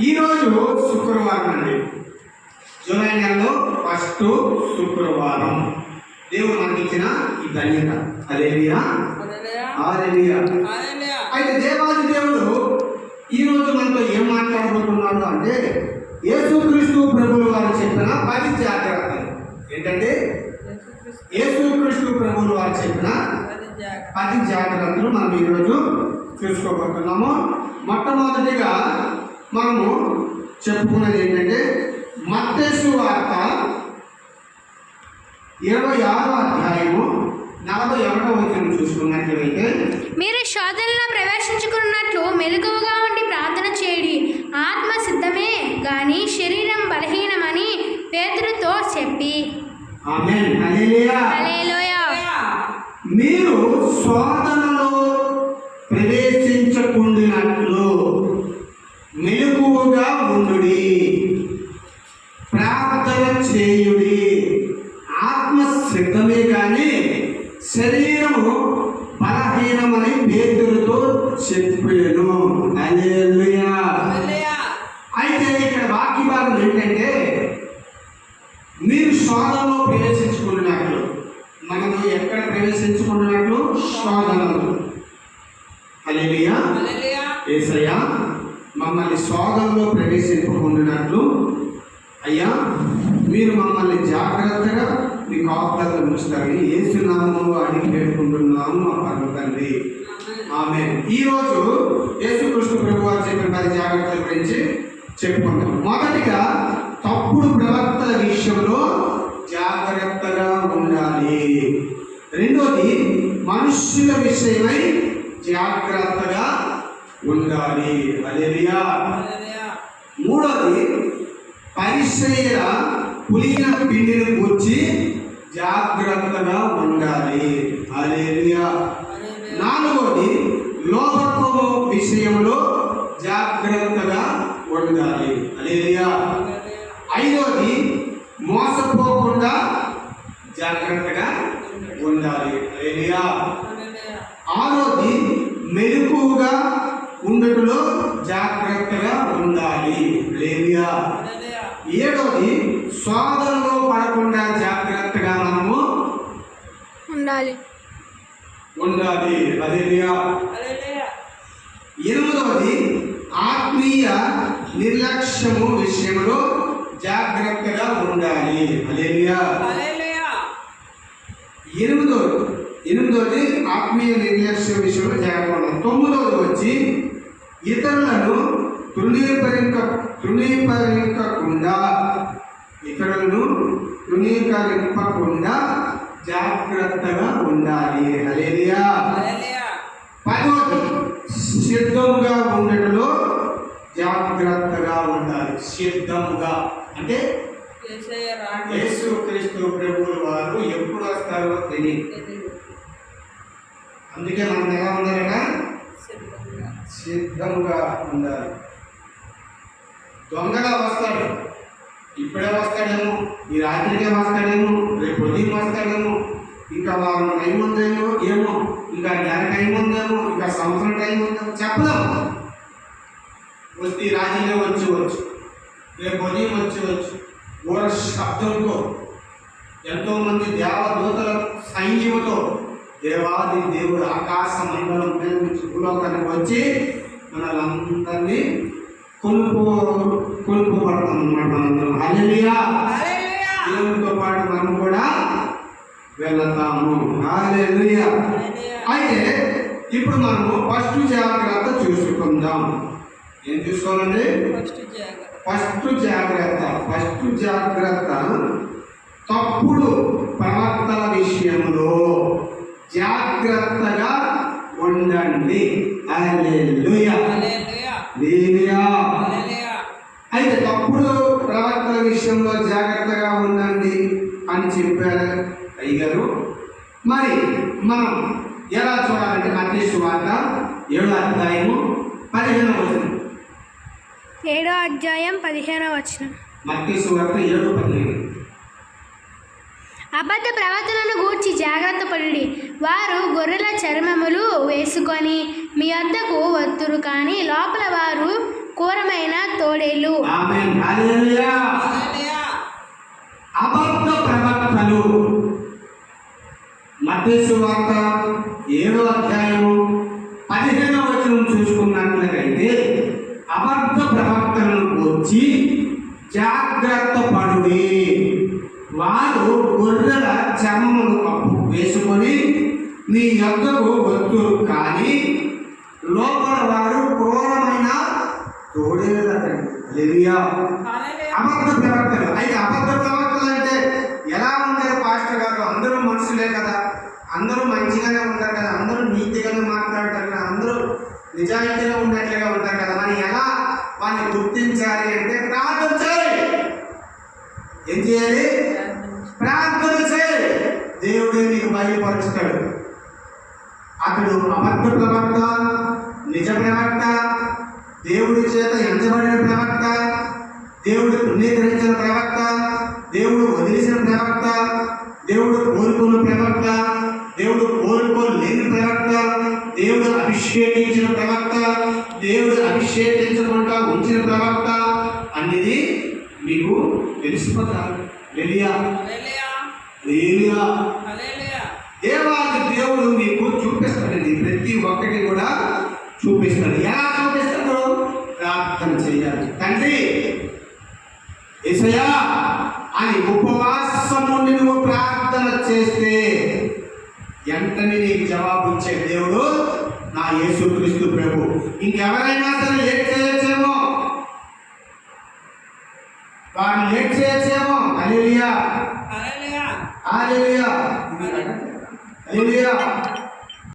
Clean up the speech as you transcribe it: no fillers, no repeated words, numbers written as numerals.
ఈరోజు శుక్రవారం అండి. జూలై నెలలో ఫస్ట్ శుక్రవారం. దేవుడు మనకి ఇచ్చిన ఈ ధన్యత. హల్లెలూయా, హల్లెలూయా. అయితే దేవాది దేవుడు ఈరోజు మనతో ఏం మాట్లాడబోతున్నాడు అంటే, యేసుక్రీస్తు ప్రభువుల వారు చెప్పిన 10 జాగ్రత్తలు. ఏంటంటే యేసుక్రీస్తు ప్రభువుల వారు చెప్పిన 10 జాగ్రత్తలు మనం ఈరోజు చూసుకోబోతున్నాము. మొట్టమొదటిగా మనము చెప్పుకున్నది ఏంటంటే, మత్తయి సువార్త 26వ అధ్యాయము 41వ వచనం చూసుకున్నట్లయితే, మీరు శోధనలో ప్రవేశించుకున్నట్లు మెలకువగా ఉండి ప్రార్థన చేయండి. ఆత్మ సిద్ధమే గాని శరీరం బలహీనమని పేతురుతో చెప్పి. ఆమేన్. హల్లెలూయా, హల్లెలూయా. మీరు శోధనలో ప్రవేశించకుండినట్లు మెలకువగా ఉండుడి, ప్రార్థన చేయుడి. ఆత్మ సిద్ధమే కానీ శరీరము బలహీనమని పేతురుతో చెప్పాను. హల్లెలూయా. అయితే ఇక్కడ వాక్య భాగం ఏంటంటే, మీరు శోధనలో ప్రవేశించుకున్నట్లు. మనము ఎక్కడ ప్రవేశించుకున్నట్లు? శోధనలు. హల్లెలూయా. యేసయ్యా మమ్మల్ని శోధనలో ప్రవేశింపకుండినట్లు అయ్యా మీరు మమ్మల్ని జాగ్రత్తగా మీ కాపుదలలో ఉంచుతారని యేసు నామములో అడిగి పెట్టుకుంటున్నాము మా పరమ తండ్రి. ఆమేన్. ఈరోజు యేసుక్రీస్తు ప్రభువు వారు చెప్పిన 10 జాగ్రత్తల గురించి చెప్పుకుంటాం. మొదటిగా తప్పుడు ప్రవర్తన విషయంలో జాగ్రత్తగా ఉండాలి. రెండోది మనుష్యుల విషయమై జాగ్రత్తగా ఉండాలి. హల్లెలూయా. మూడోది పరిసయ్యుల పులిన పిండిని కూర్చి జాగ్రత్తగా ఉండాలి. హల్లెలూయా. నాలుగోది లోభత్వము విషయంలో జాగ్రత్తగా ఉండాలి. హల్లెలూయా. ఐదోది మోసపోకుండా జాగ్రత్తగా ఉండాలి. హల్లెలూయా. ఆరోది మెలకువగా ఉండటంలో జాగ్రత్తగా ఉండాలి. హల్లెలూయా. ఏడోది శోధనలో పడకుండా జాగ్రత్తగా మనము ఉండాలి. హల్లెలూయా. ఎనిమిదవది ఆత్మీయ నిర్లక్ష్యము విషయంలో జాగ్రత్తగా ఉండాలి. హల్లెలూయా. ఎనిమిదవది ఆత్మీయ నిర్లక్ష్యం విషయంలో జాగ్రత్తగా ఉండాలి. తొమ్మిదవది వచ్చి ఇతరులను తృణీకరింపకుండా జాగ్రత్తగా ఉండాలి. హల్లెలూయా. పదవది సిద్ధముగా ఉండటంలో జాగ్రత్తగా ఉండాలి. సిద్ధముగా అంటే యేసుక్రీస్తు ప్రభువుల వారు ఎప్పుడు వస్తారో తెలియదు. అందుకే మనం ఎలా ఉండాలట? సిద్ధంగా ఉండాలి. దొంగగా వస్తాడు, ఇప్పుడే వస్తాడేమో, ఈ రాత్రికే వస్తాడేమో, రేపు ఉదయం వస్తాడేమో, ఇంకా వారం టైం ఉందేమో, ఏమో ఇంకా నెల టైం ఉందేమో, ఇంకా సంవత్సరం టైం ఉందేమో చెప్పలేము. వస్తే ఈ రాత్రిలో వచ్చి రేపు ఉదయం వచ్చి ఘోర శబ్దంతో ఎంతోమంది దేవదూతల సైన్యముతో దేవాది దేవుడు ఆకాశ మండలం మీద నుంచి భూలోకానికి వచ్చి మనలందరినీ కొనుక్కోబడతాం అన్నమాట. మనందరం హల్లెలూయా. దేవునితో పాటు మనం కూడా వెళ్తాము. హల్లెలూయా. అయితే ఇప్పుడు మనము ఫస్ట్ జాగ్రత్త చూసుకుందాం. ఏం చూసుకోవాలండి? ఫస్ట్ జాగ్రత్త తప్పుడు ప్రవర్తన విషయంలో జాగ్రత్తగా ఉండండి. హల్లెలూయా. అయితే తప్పుడు ప్రవర్తన విషయంలో జాగ్రత్తగా ఉండండి అని చెప్పారు అయ్యగారు. మరి మనం ఎలా చూడాలంటే మత్తయి సువార్త 7వ అధ్యాయము 15వ వచనం. 7వ అధ్యాయం 15వ వచనం. మత్తయి సువార్త 7:15. అబద్ధ ప్రవర్తనను గూర్చి జాగ్రత్త పడుడి. వారు గొర్రెల చర్మములు వేసుకొని మీ వద్దకు వత్తురు, కానీ లోపల వారు క్రూరమైన తోడేలు. ఆమేన్. హల్లెలూయా. అబద్ధ ప్రవక్తలు మత్తయి సువార్త 7వ అధ్యాయము 15వ వచనం చూసుకున్నట్లయితే అబద్ధ ప్రవక్తలను వచ్చి జాగ్రత్త పడుడి, వారు గొర్రెల చర్మమును కప్పు వేసుకొని మీ యొద్దకు వస్తురు, కానీ లోపల వారు క్రూరమైన తోడేళ్ళండి. హల్లెలూయా. అబద్ధ ప్రవక్తలు. అయితే అబద్ధ ప్రవక్తలు అంటే ఎలా ఉంటారు పాస్టర్ గారు? అందరూ మనుషులే కదా, అందరూ మంచిగానే ఉంటారు కదా, అందరూ నీతిగానే మాట్లాడతారు కదా, అందరూ నిజాయితీగా ఉన్నట్లుగా ఉంటారు కదా, మరి ఎలా వాళ్ళని గుర్తించాలి అంటే ప్రార్థన చేయాలి. ఏం చేయాలి? ప్రార్థన చేయాలి. దేవుడే నీకు బయలుపరుస్తాడు. అతడు అబద్ధ ప్రవక్త, నిజ ప్రవక్త, దేవుడి చేత ఎంచబడిన ప్రవక్త, దేవుడు తృణీకరించిన ప్రవక్త, దేవుడు వదిలేసిన ప్రవక్త, దేవుడు కోరుకున్న ప్రవక్త, దేవుడు కోరుకోలేని ప్రవక్త, దేవుడు అభిషేకించిన ప్రవక్త, దేవుడు అభిషేకించకుండా ఉంచిన ప్రవక్త అనేది మీకు తెలిసిపోతారు. హల్లెలూయా. దేవాది దేవుడు మీకు చూపిస్తాడండి. ప్రతి ఒక్కటి కూడా చూపిస్తాడు. ఎలా చూపిస్తాడు? ప్రార్థన చేయాలి. తండ్రి యేసయ్యా అని ఉపవాసం నుండి నువ్వు ప్రార్థన చేస్తే వెంటనే నీకు జవాబు ఇచ్చే దేవుడు నా యేసుక్రీస్తు ప్రభు. ఇంకెవరైనా సరే